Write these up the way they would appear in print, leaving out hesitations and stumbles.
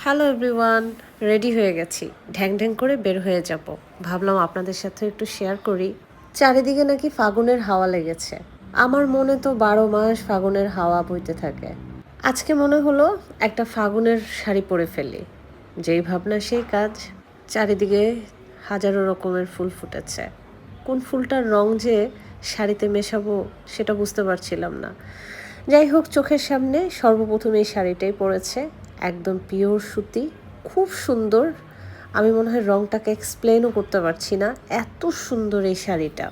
Hello everyone, ready হয়ে গেছি। ঢ্যাং ঢ্যাং করে বের হয়ে যাব। ভাবলাম আপনাদের সাথে একটু শেয়ার করি। চারিদিকে নাকি ফাগুনের হাওয়া লেগেছে। আমার মনে তো 12 মাস ফাগুনের হাওয়া বইতে থাকে। আজকে মনে হলো একটা ফাগুনের শাড়ি পরে ফেলি। যেই ভাবনা সেই কাজ। চারিদিকে হাজারো রকমের ফুল ফুটেছে। কোন ফুলটার রং যে শাড়িতে মেশাবো সেটা বুঝতে পারছিলাম না। যাই হোক, চোখের সামনে সর্বপ্রথম এই শাড়িটাই পরেছে। একদম পিওর সুতি, খুব সুন্দর। আমি মনে হয় রংটাকে এক্সপ্লেনও করতে পারছি না, এত সুন্দর এই শাড়িটা।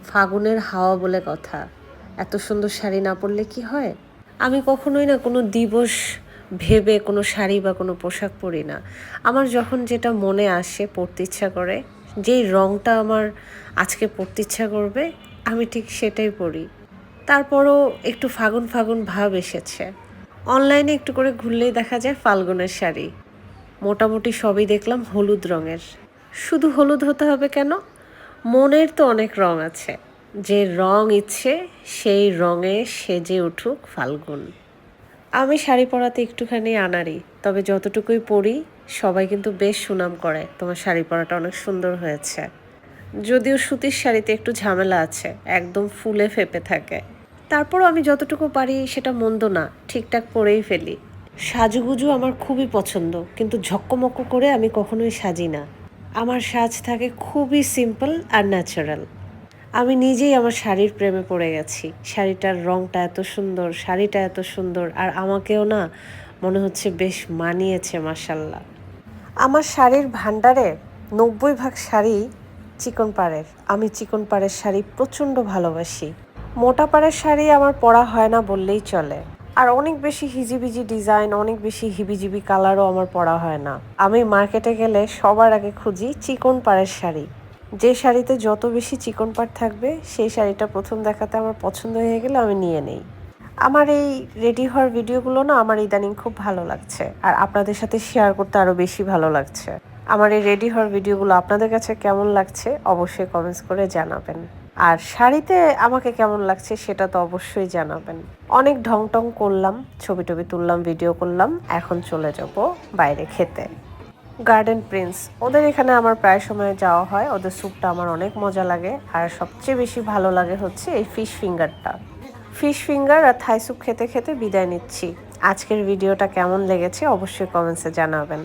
ফাগুনের হাওয়া বলে কথা, এত সুন্দর শাড়ি না পরলে কি হয়? আমি কখনোই না কোনো দিবস ভেবে কোনো শাড়ি বা কোনো পোশাক পরি না। আমার যখন যেটা মনে আসে পরতে ইচ্ছা করে, যেই রংটা আমার আজকে পরতে ইচ্ছা করবে, আমি ঠিক সেটাই পরি। তারপরও একটু ফাগুন ফাগুন ভাব এসেছে। অনলাইনে একটু করে ঘুরলেই দেখা যায় ফাল্গুনের শাড়ি। মোটামুটি সবই দেখলাম হলুদ রঙের। শুধু হলুদ হতে হবে কেন? মনের তো অনেক রং আছে। যে রং ইচ্ছে সেই রঙে সেজে উঠুক ফাল্গুন। আমি শাড়ি পরাতে একটুখানি আনাড়ি, তবে যতটুকুই পরি সবাই কিন্তু বেশ সুনাম করে, তোমার শাড়ি পরাটা অনেক সুন্দর হয়েছে। যদিও সুতির শাড়িতে একটু ঝামেলা আছে, একদম ফুলে ফেপে থাকে। তারপরও আমি যতটুকু পারি সেটা মন্দ না, ঠিকঠাক পরেই ফেলি। সাজুগুজু আমার খুবই পছন্দ, কিন্তু ঝক্কমক্ক করে আমি কখনোই সাজি না। আমার সাজ থাকে খুবই সিম্পল আর ন্যাচারাল। আমি নিজেই আমার শাড়ির প্রেমে পড়ে গেছি। শাড়িটার রংটা এত সুন্দর, শাড়িটা এত সুন্দর, আর আমাকেও না মনে হচ্ছে বেশ মানিয়েছে মাশাল্লাহ। আমার শাড়ির ভাণ্ডারে 90% শাড়ি চিকন পাড়ের। আমি চিকন পাড়ের শাড়ি প্রচণ্ড ভালোবাসি। মোটা পাড়ের শাড়ি আমার পরা হয় না বললেই চলে। আর অনেক বেশি হিজিবিজি ডিজাইন, অনেক বেশি হিবিজিবি কালারও আমার পরা হয় না। আমি মার্কেটে গেলে সবার আগে খুঁজি চিকন পাড়ের শাড়ি। যে শাড়িতে যত বেশি চিকন পাড় থাকবে সেই শাড়িটা প্রথম দেখাতে আমার পছন্দ হয়ে গেলে আমি নিয়ে নেই। আমার এই রেডি হওয়ার ভিডিওগুলো না আমার ইদানিং খুব ভালো লাগছে, আর আপনাদের সাথে শেয়ার করতে আরও বেশি ভালো লাগছে। আমার এই রেডি হওয়ার ভিডিওগুলো আপনাদের কাছে কেমন লাগছে অবশ্যই কমেন্টস করে জানাবেন। আর শাড়িতে আমাকে কেমন লাগছে সেটা তো অবশ্যই জানাবেন। অনেক ঢং টং করলাম, ছবি টবি তুললাম, ভিডিও করলাম। এখন চলে যাব বাইরে খেতে। গার্ডেন প্রিন্স, ওদের এখানে আমার প্রায় সময় যাওয়া হয়। ওদের স্যুপটা আমার অনেক মজা লাগে, আর সবচেয়ে বেশি ভালো লাগে হচ্ছে এই ফিশ ফিঙ্গারটা। ফিশ ফিঙ্গার আর থাই স্যুপ খেতে খেতে বিদায় নিচ্ছি। আজকের ভিডিওটা কেমন লেগেছে অবশ্যই কমেন্টসে জানাবেন।